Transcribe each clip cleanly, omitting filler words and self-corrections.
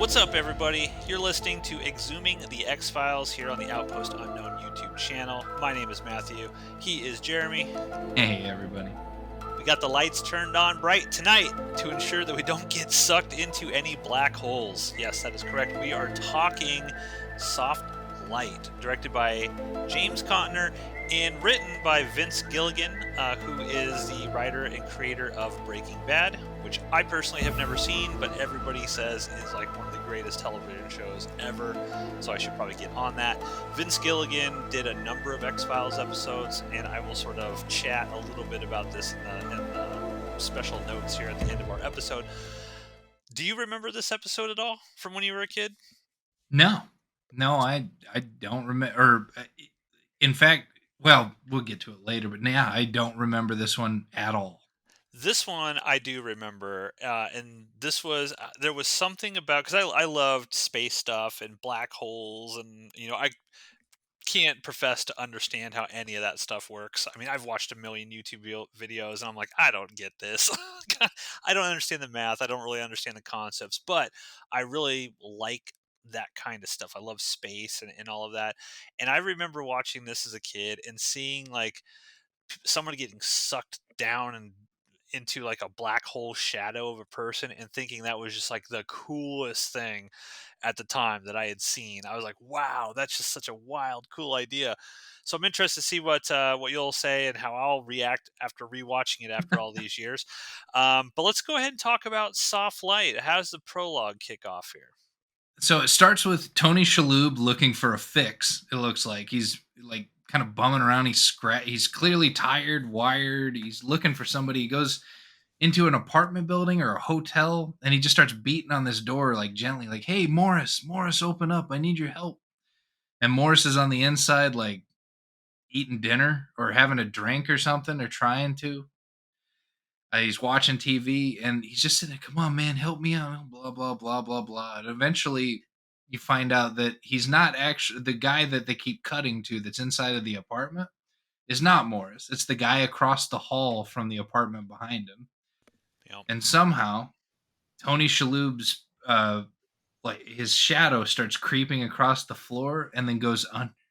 What's up, everybody? You're listening to eXhuming the X-Files here on the Outpost Unknown YouTube channel. My name is Matthew. He is Jeremy. Hey, everybody. We got the lights turned on bright tonight to ensure that we don't get sucked into any black holes. Yes, that is correct. We are talking Soft Light, directed by James Contner and written by Vince Gilligan, who is the writer and creator of Breaking Bad, which I personally have never seen, but everybody says is like one of the greatest television shows ever. So I should probably get on that. Vince Gilligan did a number of X-Files episodes, and I will sort of chat a little bit about this in the special notes here at the end of our episode. Do you remember this episode at all from when you were a kid? No, no, I don't remember. In fact, well, we'll get to it later. But yeah, I don't remember this one at all. This one I do remember, and this was there was something about because I loved space stuff and black holes, and I can't profess to understand how any of that stuff works. I mean, I've watched a million YouTube videos, and I'm like, I don't get this. I don't understand the math. I don't really understand the concepts, but I really like that kind of stuff. I love space and all of that. And I remember watching this as a kid and seeing like someone getting sucked down and into like a black hole shadow of a person and thinking that was just like the coolest thing at the time that I had seen. I was like, wow, that's just such a wild, cool idea. So I'm interested to see what you'll say and how I'll react after rewatching it after all these years. But let's go ahead and talk about Soft Light. How does the prologue kick off here? So it starts with Tony Shalhoub looking for a fix. It looks like he's like kind of bumming around. He's clearly tired, wired. He's looking for somebody. He goes into an apartment building or a hotel, and he just starts beating on this door like gently, like, "Hey, Morris, open up! I need your help." And Morris is on the inside, like eating dinner or having a drink or something, or trying to. He's watching TV and he's just sitting there, "Come on, man, help me out." Blah blah blah blah blah. And eventually, you find out that he's not actually the guy that they keep cutting to. That's inside of the apartment is not Morris. It's the guy across the hall from the apartment behind him. You And somehow, Tony Shalhoub's like his shadow starts creeping across the floor and then goes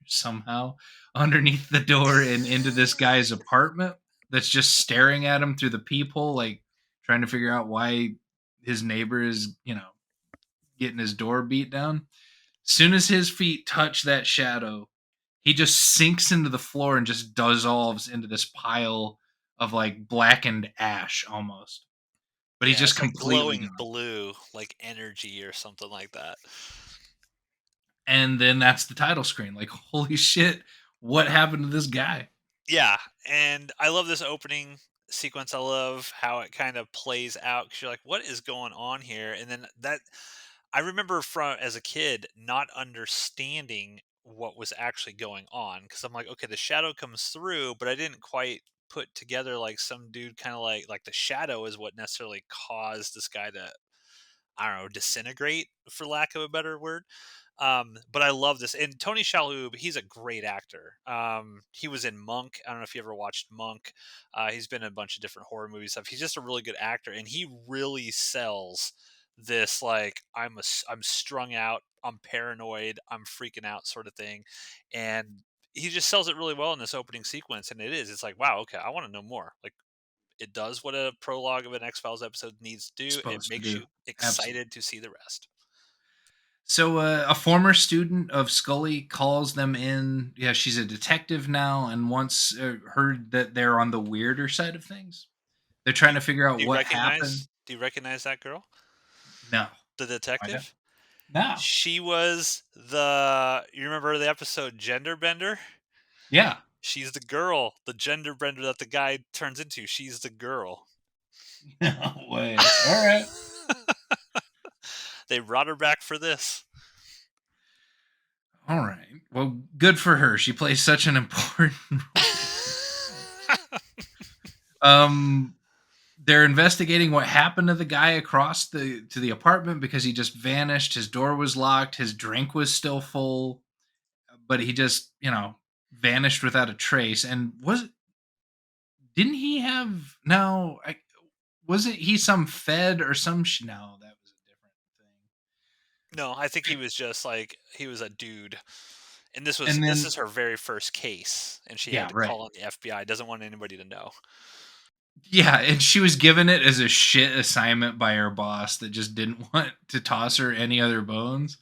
somehow underneath the door and into this guy's apartment that's just staring at him through the peephole, like trying to figure out why his neighbor is, getting his door beat down. Soon as his feet touch that shadow, he just sinks into the floor and just dissolves into this pile of like blackened ash almost. But he's Yeah, just it's like completely glowing gone. blue, like energy or something like that. And then that's the title screen. Like, holy shit, what happened to this guy? Yeah, and I love this opening sequence. I love how it kind of plays out because you're like, "What is going on here?" And then that I remember from as a kid not understanding what was actually going on because I'm like, "Okay, the shadow comes through," but I didn't quite put together like some dude kind of like the shadow is what necessarily caused this guy to I don't know disintegrate for lack of a better word. But I love this. And Tony Shalhoub, he's a great actor. He was in Monk. I don't know if you ever watched Monk. He's been in a bunch of different horror movie stuff. He's just a really good actor, and he really sells this like I'm strung out, I'm paranoid, I'm freaking out sort of thing, and he just sells it really well in this opening sequence. And it's like wow, okay, I want to know more. Like it does what a prologue of an X Files episode needs to do. It Supposed to makes do. you Absolutely. excited to see the rest. So, a former student of Scully calls them in. Yeah, she's a detective now and once heard that they're on the weirder side of things. They're Do trying you to figure out do you what happened. recognize that girl? No. The I don't. detective? No. She was the you remember the episode Gender Bender? Yeah. She's the girl, the gender bender that the guy turns into. She's the girl. No way. All right. They brought her back for this. All right. Well, good for her. She plays such an important role. Um, they're investigating what happened to the guy across the apartment because he just vanished. His door was locked. His drink was still full, but he just vanished without a trace. And didn't he have no? Was it he some fed or some? No, that was a different thing. No, I think he was just like he was a dude. And And this then is her very first case, and she had yeah, to right. call on the FBI. Doesn't want anybody to know. Yeah, and she was given it as a shit assignment by her boss that just didn't want to toss her any other bones.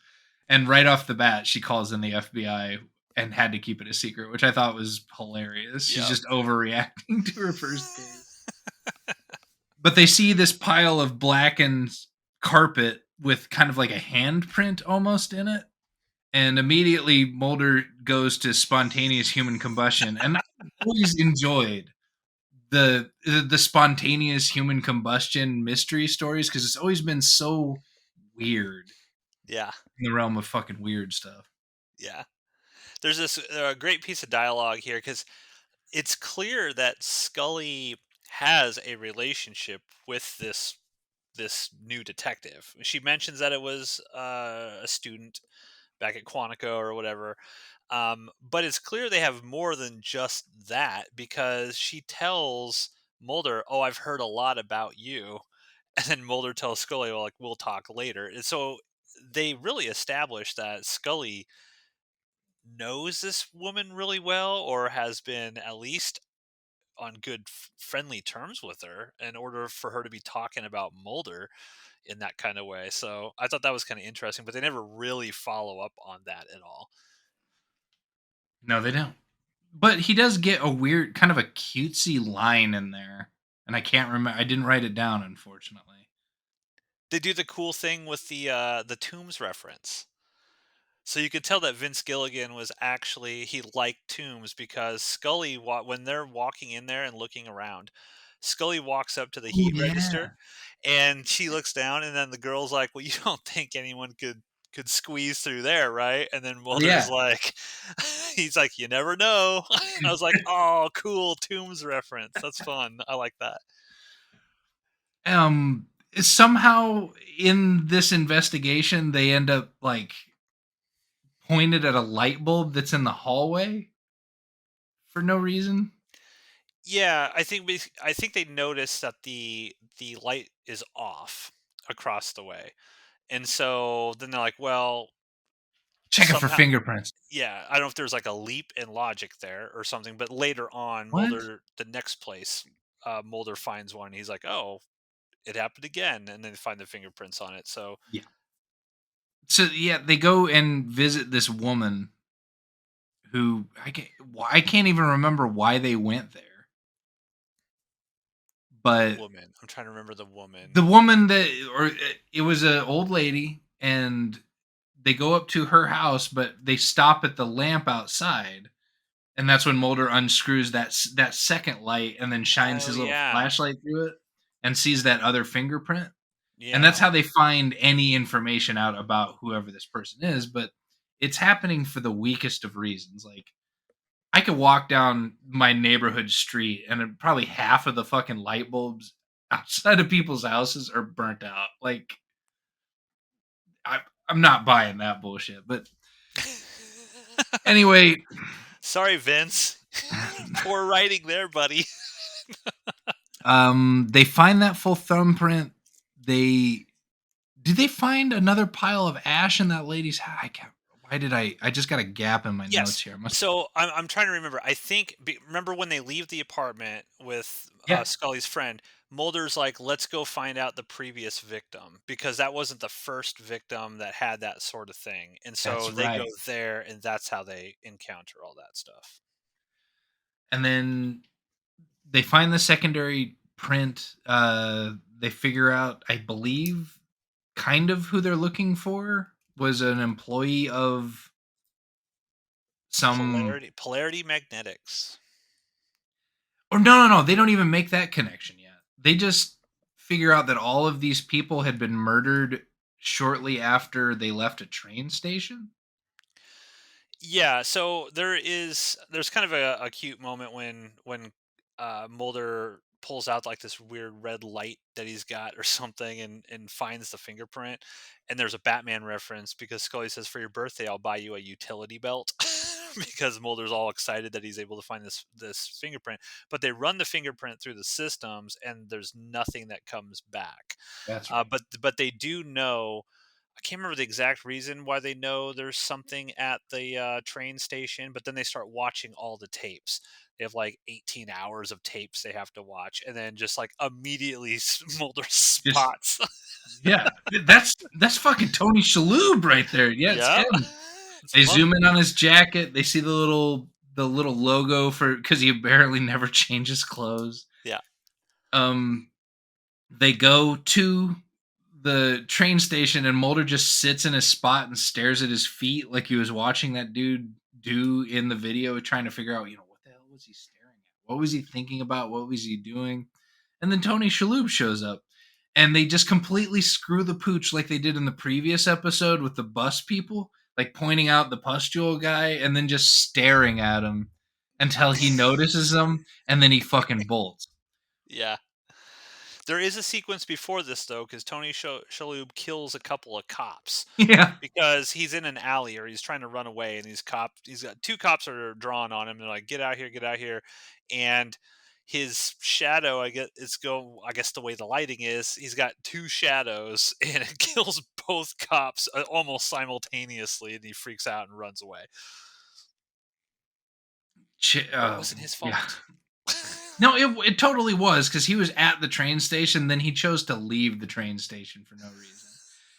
And right off the bat, she calls in the FBI and had to keep it a secret, which I thought was hilarious. She's Yep. just overreacting to her first case. But they see this pile of blackened carpet with kind of like a handprint almost in it. And immediately Mulder goes to spontaneous human combustion. And I always enjoyed the spontaneous human combustion mystery stories because it's always been so weird Yeah, in the realm of fucking weird stuff. yeah. There's this great piece of dialogue here because it's clear that Scully has a relationship with this new detective. She mentions that it was a student back at Quantico or whatever. But it's clear they have more than just that because she tells Mulder, "Oh, I've heard a lot about you," and then Mulder tells Scully, "Well, like we'll talk later." And so they really establish that Scully knows this woman really well, or has been at least on good friendly terms with her in order for her to be talking about Mulder in that kind of way. So I thought that was kind of interesting, but they never really follow up on that at all. No, they don't. But he does get a weird, kind of a cutesy line in there, and I can't remember. I didn't write it down, unfortunately. They do the cool thing with the Tombs reference. So you could tell that Vince Gilligan was actually he liked Tombs because when they're walking in there and looking around, Scully walks up to the Oh heat register, yeah, and she looks down, and then the girl's like, "Well, you don't think anyone could squeeze through there, right?" And then Mulder's yeah. like, he's like, "You never know." I was like, "Oh, cool Tombs reference. That's fun. I like that." um, Somehow in this investigation, they end up like pointed at a light bulb that's in the hallway for no reason. Yeah, I think they noticed that the light is off across the way. And so then they're like, well, Checking for somehow, fingerprints. yeah, I don't know if there's like a leap in logic there or something, but later on, What? The next place, Mulder finds one. He's like, oh, it happened again. And then they find the fingerprints on it. So, Yeah. So yeah, they go and visit this woman who I can't even remember why they went there. the But woman, I'm trying to remember the woman. the woman that or it was an old lady and they go up to her house but they stop at the lamp outside and that's when Mulder unscrews that second light and then shines Oh, his little yeah. flashlight through it and sees that other fingerprint. And that's Yeah. how they find any information out about whoever this person is, but it's happening for the weakest of reasons. Like I could walk down my neighborhood street and probably half of the fucking light bulbs outside of people's houses are burnt out. Like I, I'm not buying that bullshit. But anyway, Sorry, Vince. Poor writing there, buddy. they find that full thumbprint. They did they find another pile of ash in that lady's house? I can't. Why did I? I just got a gap in my notes Yes. here. I must. So I'm trying to remember. I think remember when they leave the apartment with Yeah, Scully's friend, Mulder's like, "Let's go find out the previous victim because that wasn't the first victim that had that sort of thing." And that's so they go right. there, and that's how they encounter all that stuff. And then they find the secondary print. They figure out, I believe, kind of who they're looking for was an employee of some. Polarity magnetics. Or no, they don't even make that connection yet. They just figure out that all of these people had been murdered shortly after they left a train station. Yeah, so there's kind of a cute moment when Mulder pulls out like this weird red light that he's got or something and finds the fingerprint, and there's a Batman reference because Scully says for your birthday I'll buy you a utility belt because Mulder's all excited that he's able to find this fingerprint, but they run the fingerprint through the systems and there's nothing that comes back. That's right. But they do know. I can't remember the exact reason why they know there's something at the train station, but then they start watching all the tapes. They have like 18 hours of tapes they have to watch, and then just like immediately Mulder Just spots. yeah, that's fucking Tony Shalhoub right there. Yeah, it's Yep, him. it's They Mulder. zoom in on his jacket. They see the little logo for because he apparently never changes clothes. Yeah, Um, they go to the train station, and Mulder just sits in his spot and stares at his feet like he was watching that dude do in the video, trying to figure out, what the hell was he staring at? What was he thinking about? What was he doing? And then Tony Shalhoub shows up, and they just completely screw the pooch like they did in the previous episode with the bus people, like pointing out the pustule guy and then just staring at him until he notices them, and then he fucking bolts. yeah. There is a sequence before this though, because Tony Shalhoub kills a couple of cops Yeah. because he's in an alley or he's trying to run away, and he's got two cops that are drawn on him. They're like, get out here," and his shadow, I guess the way the lighting is, he's got two shadows, and it kills both cops almost simultaneously, and he freaks out and runs away. But it wasn't his Yeah. fault. No, it totally was because he was at the train station. Then he chose to leave the train station for no reason.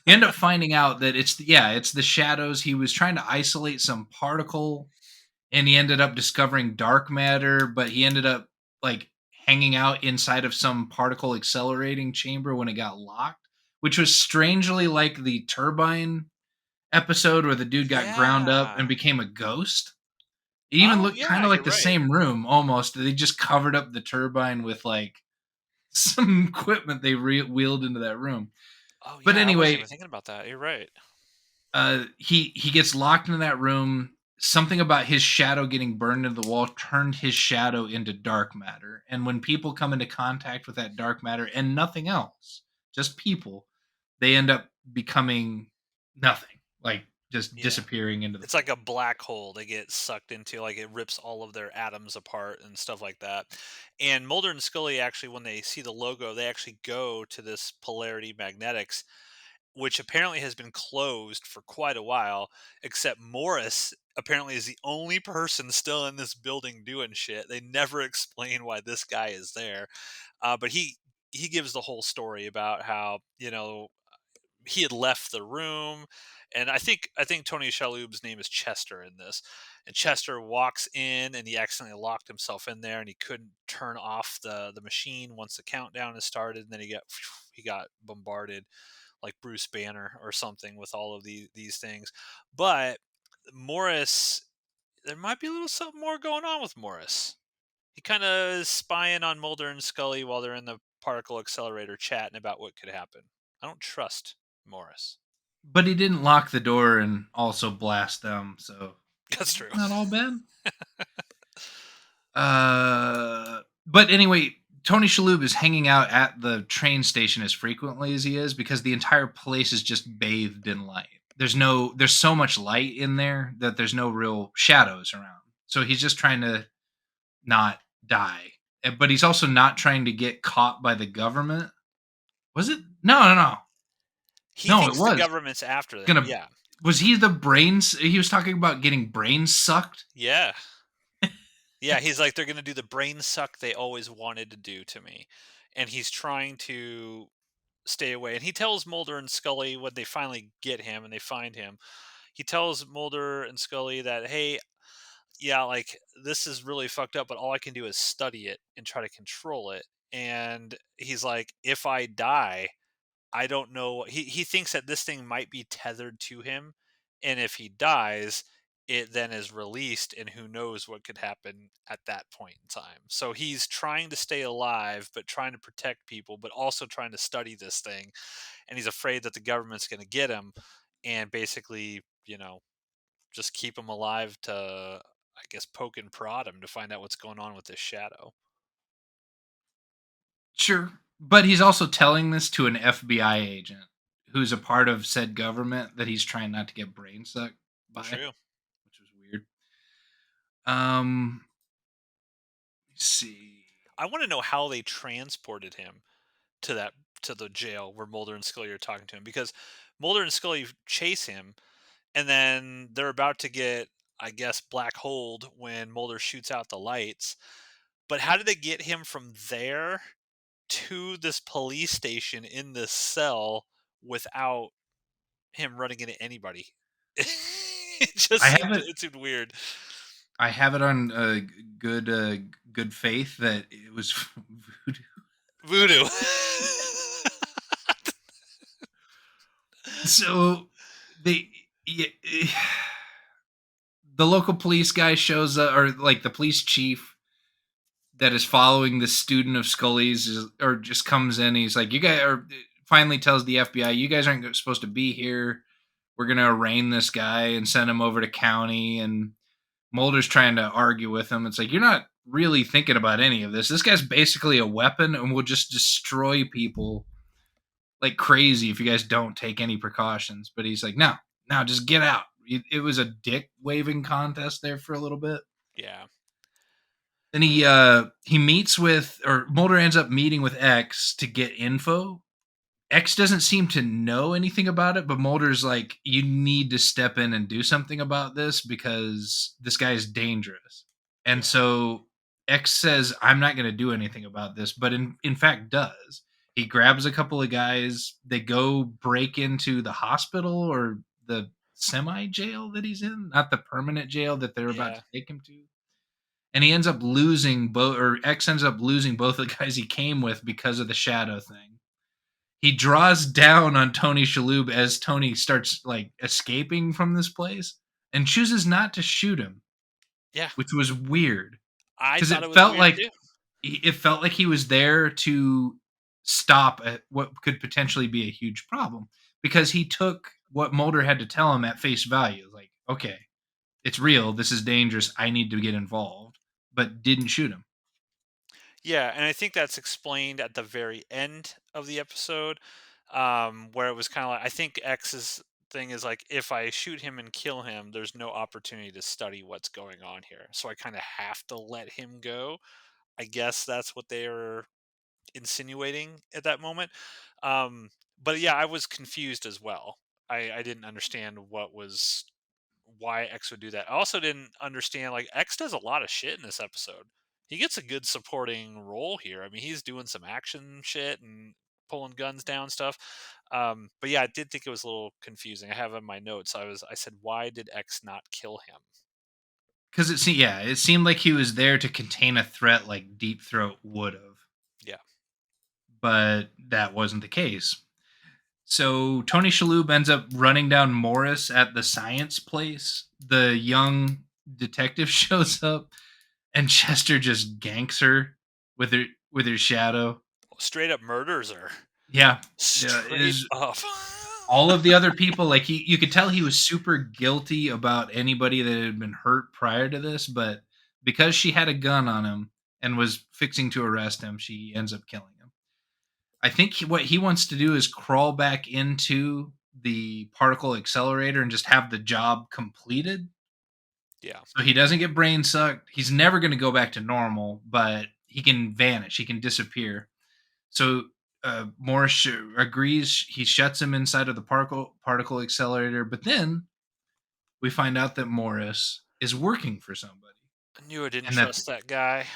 You end up finding out that it's the shadows. He was trying to isolate some particle, and he ended up discovering dark matter. But he ended up like hanging out inside of some particle accelerating chamber when it got locked, which was strangely like the turbine episode where the dude got ground up and Yeah. became a ghost. It even Oh looked yeah, kinda you're like the right. same room almost. They just covered up the turbine with, like, some equipment they wheeled into that room. Oh But yeah, I wasn't anyway, even thinking about that. You're right. he gets locked in that room. Something about his shadow getting burned into the wall turned his shadow into dark matter, and when people come into contact with that dark matter and nothing else, just people, they end up becoming nothing, like, just Yeah. disappearing into the It's like a void. black hole they get sucked into, like it rips all of their atoms apart and stuff like that. And Mulder and Scully actually, when they see the logo, they actually go to this polarity magnetics, which apparently has been closed for quite a while, except Morris apparently is the only person still in this building doing shit. They never explain why this guy is there. But he gives the whole story about how, he had left the room, and I think Tony Shalhoub's name is Chester in this, and Chester walks in and he accidentally locked himself in there, and he couldn't turn off the machine once the countdown has started, and then he got bombarded like Bruce Banner or something with all of these things. But Morris, there might be a little something more going on with Morris. He kind of is spying on Mulder and Scully while they're in the particle accelerator chatting about what could happen. I don't trust Morris. But he didn't lock the door and also blast them, so That's maybe true. it's not all bad. But anyway, Tony Shalhoub is hanging out at the train station as frequently as he is because the entire place is just bathed in light. There's so much light in there that there's no real shadows around. So he's just trying to not die. But he's also not trying to get caught by the government. Was it? No, no, no. He No, it thinks the was government's after them. gonna. Yeah. Was he the brains? He was talking about getting brains sucked. Yeah. Yeah. He's like, they're going to do the brain suck they always wanted to do to me. And he's trying to stay away. And he tells Mulder and Scully when they finally get him and they find him, he tells Mulder and Scully that, hey, yeah, like this is really fucked up, but all I can do is study it and try to control it. And he's like, if I die, I don't know. He thinks that this thing might be tethered to him, and if he dies, it then is released, and who knows what could happen at that point in time. So he's trying to stay alive, but trying to protect people, but also trying to study this thing, and he's afraid that the government's going to get him, and basically, just keep him alive to, I guess, poke and prod him to find out what's going on with this shadow. Sure. But he's also telling this to an FBI agent who's a part of said government that he's trying not to get brain sucked by, True. which was weird. Let's see. I want to know how they transported him to that to the jail where Mulder and Scully are talking to him, because Mulder and Scully chase him, and then they're about to get, I guess, black holed when Mulder shoots out the lights. But how did they get him from there to this police station in this cell without him running into anybody? It just I seemed haven't it seemed weird. I have it on good good faith that it was voodoo. Voodoo. So they yeah, the local police guy shows up, or like the police chief that is following the student of Scully's, or just comes in. He's like, "You guys," or finally tells the FBI, "You guys aren't supposed to be here. We're gonna arraign this guy and send him over to county." And Mulder's trying to argue with him. It's like, you're not really thinking about any of this. This guy's basically a weapon and will just destroy people like crazy if you guys don't take any precautions. But he's like, no, no, just get out. It was a dick waving contest there for a little bit. Yeah. Then he meets with, or Mulder ends up meeting with X to get info. X doesn't seem to know anything about it, but Mulder's like, you need to step in and do something about this because this guy is dangerous. And Yeah. so X says, I'm not going to do anything about this, but in fact does. He grabs a couple of guys, they go break into the hospital or the semi jail that he's in, not the permanent jail that they're about to Yeah. take him to. And he ends up losing both, or X ends up losing both the guys he came with because of the shadow thing. He draws down on Tony Shalhoub as Tony starts like escaping from this place and chooses not to shoot him, Yeah. which was weird I because thought it was weird too. it felt like he was there to stop at what could potentially be a huge problem, because he took what Mulder had to tell him at face value. Like, okay, it's real. This is dangerous. I need to get involved, but didn't shoot him. Yeah, and I think that's explained at the very end of the episode, where it was kind of like, I think X's thing is like, if I shoot him and kill him, there's no opportunity to study what's going on here, so I kind of have to let him go. I guess that's what they are insinuating at that moment. Um, but yeah, I was confused as well. I didn't understand what was why X would do that. I also didn't understand, like, X does a lot of shit in this episode. He gets a good supporting role here. I mean, he's doing some action shit and pulling guns down stuff. But yeah, I did think it was a little confusing. I have in my notes. I said, why did X not kill him? Because it seemed like he was there to contain a threat like Deep Throat would have, Yeah, but that wasn't the case. So Tony Shalhoub ends up running down Morris at the science place. The young detective shows up, and Chester just ganks her with her shadow. straight up murders her. Yeah, yeah. Straight Is up. all of the other people, like, you could tell he was super guilty about anybody that had been hurt prior to this, but because she had a gun on him and was fixing to arrest him, she ends up killing him. I think what he wants to do is crawl back into the particle accelerator and just have the job completed. Yeah, So he doesn't get brain sucked. He's never going to go back to normal, but he can vanish. He can disappear. So Morris agrees. He shuts him inside of the particle accelerator. But then we find out that Morris is working for somebody, I knew I didn't and that trust that guy.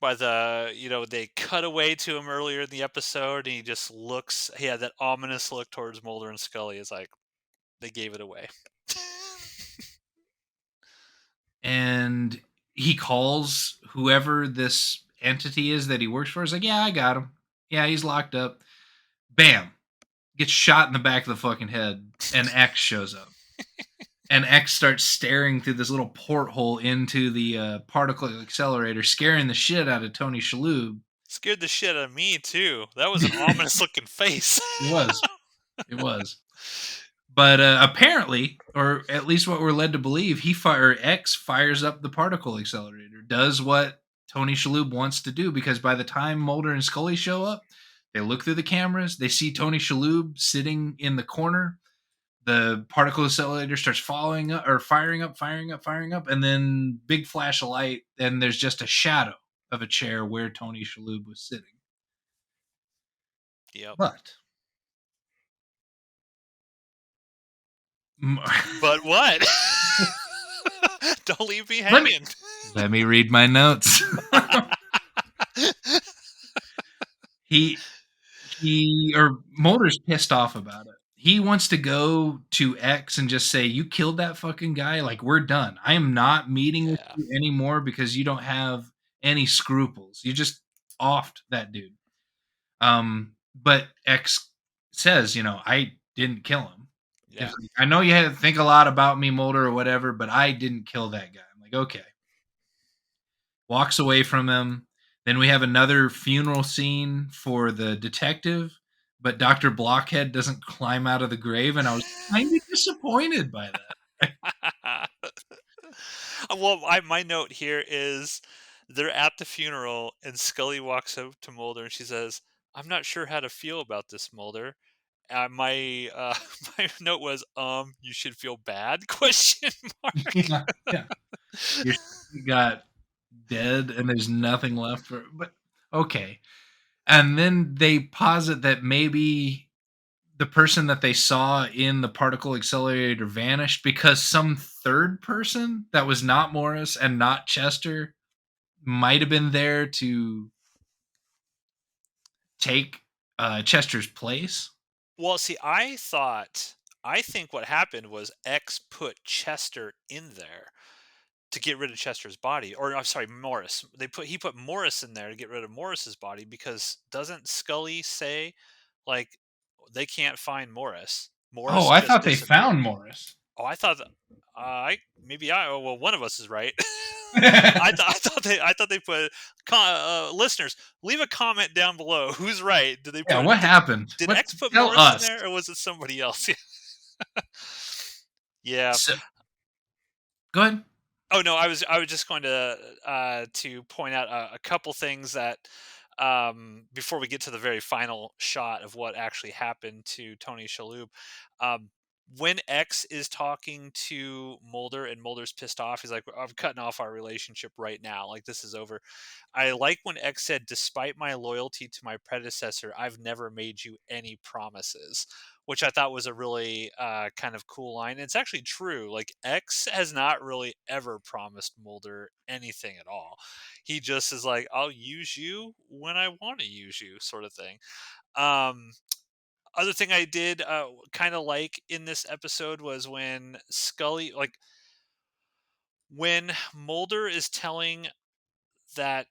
By they cut away to him earlier in the episode, and he just looks. He had that ominous look towards Mulder and Scully. It's like they gave it away. and he calls whoever this entity is that he works for. Is like, yeah, I got him. Yeah, he's locked up. Bam, gets shot in the back of the fucking head, and X shows up. And X starts staring through this little porthole into the particle accelerator, scaring the shit out of Tony Shalhoub. Scared the shit out of me too. That was an ominous looking face. It was. It was. But apparently, or at least what we're led to believe, X fires up the particle accelerator, does what Tony Shalhoub wants to do, because by the time Mulder and Scully show up, they look through the cameras, they see Tony Shalhoub sitting in the corner. The particle accelerator starts falling up, or firing up, and then big flash of light, and there's just a shadow of a chair where Tony Shalhoub was sitting. Yep. But M- But what? Don't leave me let me hanging. let me read my notes. he or Mulder's pissed off about it. He wants to go to X and just say, "You killed that fucking guy. Like we're done. I am not meeting with Yeah, you anymore because you don't have any scruples. You just offed that dude." But X says, "I didn't kill him." He's yeah. like, "I know you had to think a lot about me, Mulder, or whatever, but I didn't kill that guy." I'm like, "Okay." Walks away from him. Then we have another funeral scene for the detective, but Dr. Blockhead doesn't climb out of the grave, and I was kind of disappointed by that. Well, my note here is they're at the funeral and Scully walks up to Mulder and she says, "I'm not sure how to feel about this, Mulder." My note was, you should feel bad? Question mark. Yeah, yeah. Your got dead, and there's nothing left for. But okay. And then they posit that maybe the person that they saw in the particle accelerator vanished because some third person that was not Morris and not Chester might have been there to take Chester's place. Well, see, I think what happened was X put Chester in there to get rid of Chester's body, or I'm sorry, Morris. He put Morris in there to get rid of Morris's body because doesn't Scully say like they can't find Morris? Oh, Morris I just thought they disappeared. found Morris. Oh, I thought that, I maybe I oh, well one of us is right. Yeah, I thought they put listeners leave a comment down below. Who's right? Did they put what happened? did What? X put Tell Morris in us. there or was it somebody else? Yeah. So, go ahead. Oh no, I was just going to point out a couple things that before we get to the very final shot of what actually happened to Tony Shalhoub. Um, when X is talking to Mulder and Mulder's pissed off, he's like, "I'm cutting off our relationship right now. Like this is over." I like when X said, "Despite my loyalty to my predecessor, I've never made you any promises," which I thought was a really kind of cool line. It's actually true. Like X has not really ever promised Mulder anything at all. He just is like, "I'll use you when I want to use you," sort of thing. Um, Other thing I did kind of like in this episode was when Scully, like when Mulder is telling that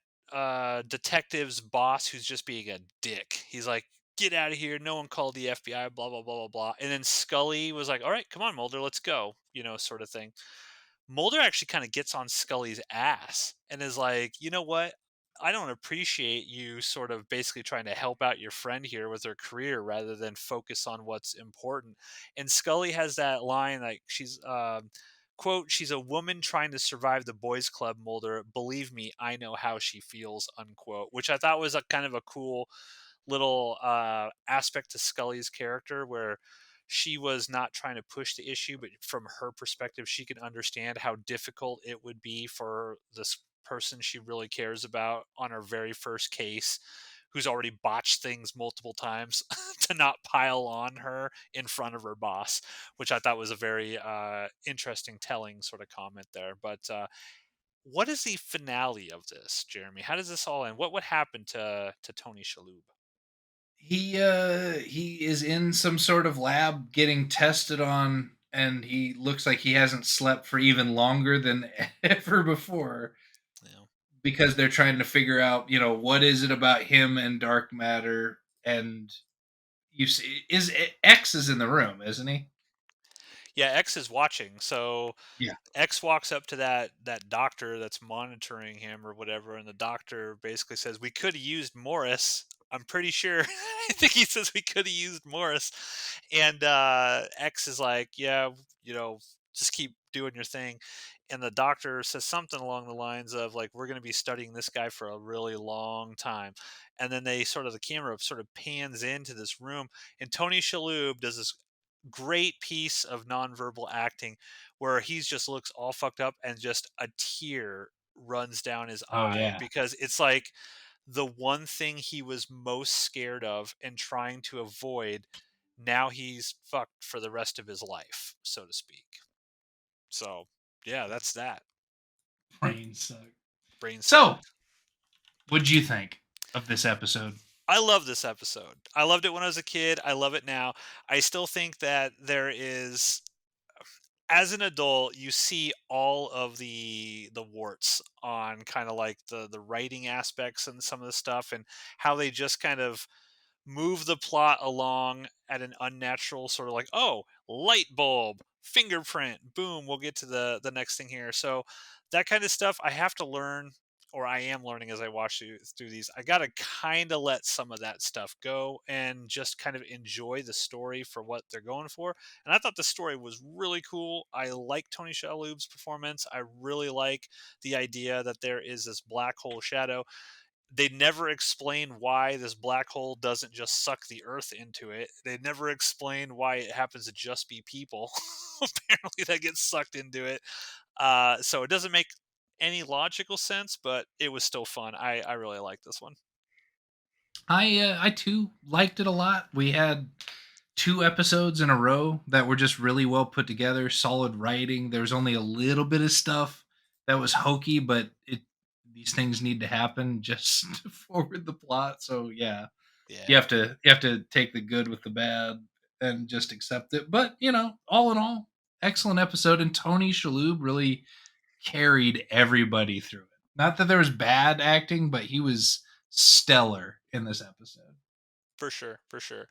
detective's boss who's just being a dick. He's like, "Get out of here! No one called the FBI." Blah blah blah blah blah. And then Scully was like, "All right, come on, Mulder, let's go." Sort of thing. Mulder actually kind of gets on Scully's ass and is like, "You know what? I don't appreciate you sort of basically trying to help out your friend here with her career rather than focus on what's important." And Scully has that line like quote, "She's a woman trying to survive the boys club, Mulder. Believe me, I know how she feels," unquote, which I thought was a kind of a cool little aspect to Scully's character where she was not trying to push the issue, but from her perspective, she can understand how difficult it would be for this person she really cares about on her very first case, who's already botched things multiple times, to not pile on her in front of her boss, which I thought was a very interesting, telling sort of comment there. But what is the finale of this, Jeremy? How does this all end? What happened to Tony Shalhoub? He is in some sort of lab getting tested on, and he looks like he hasn't slept for even longer than ever before Yeah. because they're trying to figure out, what is it about him and dark matter. And you see, X is in the room, isn't he? Yeah, X is watching. So Yeah. X walks up to that doctor that's monitoring him or whatever, and the doctor basically says, "We could have used Morris." I'm pretty sure. I think he says we could have used Morris, and X is like, "Yeah, just keep doing your thing." And the doctor says something along the lines of like, "We're going to be studying this guy for a really long time." And then the camera sort of pans into this room, and Tony Shalhoub does this great piece of nonverbal acting where he's just looks all fucked up and just a tear runs down his Oh eye yeah. because it's like the one thing he was most scared of and trying to avoid now he's fucked for the rest of his life, so to speak. So yeah, that's that. Brain suck. Brain So, sucked. what'd you think of this episode? I love this episode. I loved it when I was a kid. I love it now. I still think that there is, as an adult, you see all of the warts on kind of like the writing aspects and some of the stuff, and how they just kind of move the plot along at an unnatural sort of like, oh, light bulb, fingerprint, boom, we'll get to the next thing here. So that kind of stuff I have to learn, or I am learning as I watch through these. I got to kind of let some of that stuff go and just kind of enjoy the story for what they're going for. And I thought the story was really cool. I like Tony Shalhoub's performance. I really like the idea that there is this black hole shadow. They never explain why this black hole doesn't just suck the earth into it. They never explain why it happens to just be people apparently that get sucked into it. So it doesn't make any logical sense, but it was still fun. I really like this one. I too liked it a lot. We had 2 episodes in a row that were just really well put together, solid writing. There's only a little bit of stuff that was hokey, but it these things need to happen just to forward the plot. So yeah, Yeah, you have to take the good with the bad and just accept it. But all in all, excellent episode. And Tony Shalhoub really carried everybody through it. Not that there was bad acting, but he was stellar in this episode. for sure, for sure.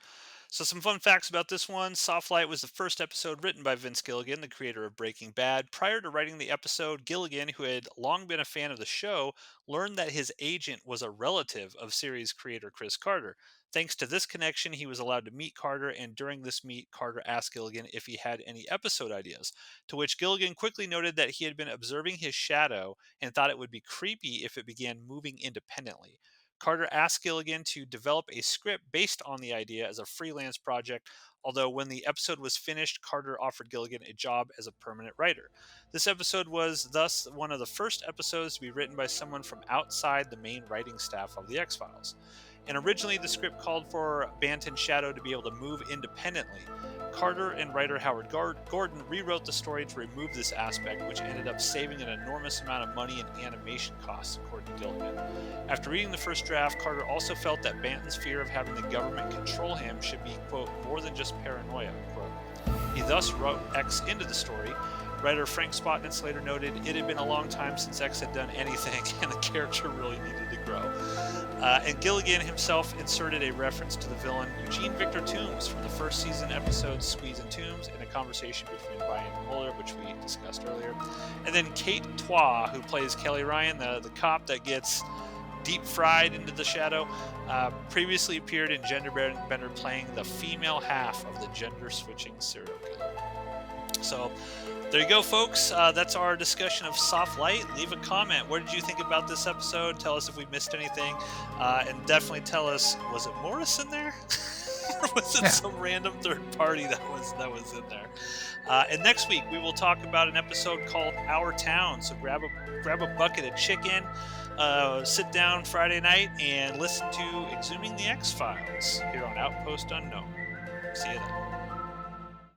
So, some fun facts about this one. Soft Light was the first episode written by Vince Gilligan, the creator of Breaking Bad. Prior to writing the episode, Gilligan, who had long been a fan of the show, learned that his agent was a relative of series creator Chris Carter. Thanks to this connection, he was allowed to meet Carter, and during this meet, Carter asked Gilligan if he had any episode ideas. To which Gilligan quickly noted that he had been observing his shadow and thought it would be creepy if it began moving independently. Carter asked Gilligan to develop a script based on the idea as a freelance project, although when the episode was finished, Carter offered Gilligan a job as a permanent writer. This episode was thus one of the first episodes to be written by someone from outside the main writing staff of The X Files. And originally, the script called for Banton's shadow to be able to move independently. Carter and writer Howard Gordon rewrote the story to remove this aspect, which ended up saving an enormous amount of money in animation costs, according to Gilligan. After reading the first draft, Carter also felt that Banton's fear of having the government control him should be, quote, more than just paranoia, quote. He thus wrote X into the story. Writer Frank Spotnitz later noted, it had been a long time since X had done anything, and the character really needed to grow. And Gilligan himself inserted a reference to the villain Eugene Victor Toombs from the first season episode Squeeze and Toombs in a conversation between Ryan and Mueller, which we discussed earlier. And then Kate Twa, who plays Kelly Ryan, the cop that gets deep fried into the shadow, previously appeared in Gender Bender playing the female half of the gender switching serial killer. So there you go, folks. That's our discussion of Soft Light. Leave a comment. What did you think about this episode? Tell us if we missed anything. And definitely tell us, was it Morris in there? Or was it Yeah. some random third party that was in there? And next week we will talk about an episode called Our Town. So grab a bucket of chicken, sit down Friday night, and listen to Exhuming the X Files here on Outpost Unknown. See you then.